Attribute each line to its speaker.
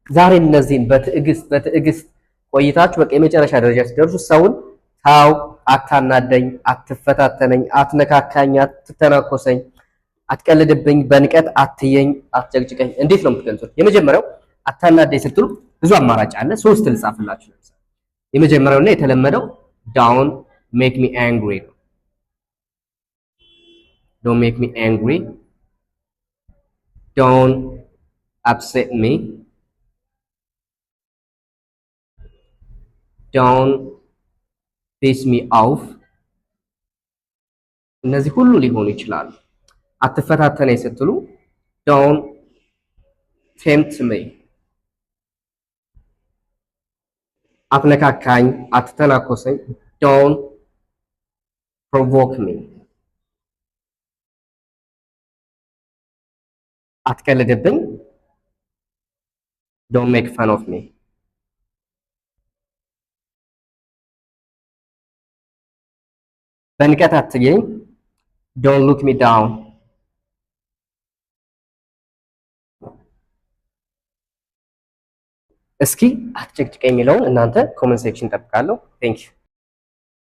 Speaker 1: ዛሬ እነዚህን በትዕግስት ቆይታችሁ በቃ የመጨረሻ ደረጃ ሲደርሱ ሰውን ታው አታናደኝ፣ አትፈታተነኝ፣ አትነካካኝ፣ አትተናኮሰኝ፣ አትቀልድብኝ፣ በንቀት አትየኝ፣ አትጨቅጭቀኝ እንዴት ነው የምትገልጹት? የመጀመሪያው አታናደኝ ስትሉ ብዙ አማራጭ አለ። ሶስት ልጻፍላችሁ። የመጀመሪያውና የተለመደው don't make me angry ነው። don't make me angry, don't upset me, don't piss me off። እነዚህ ሁሉ ሊሆኑ ይችላሉ። አትፈታተነኝ ስትሉ don't tempt me፣ አትነካካኝ፣ አትተናኮሰኝ don't provoke me፣ አትቀልድብኝ don't make fun of me። በንቀት አትየኝ don't look me down። እስኪ አትጨቅጭቀኝ የሚለውን እናንተ ኮመንት ሴክሽን ጠብቃለሁ። ቴንክ ዩ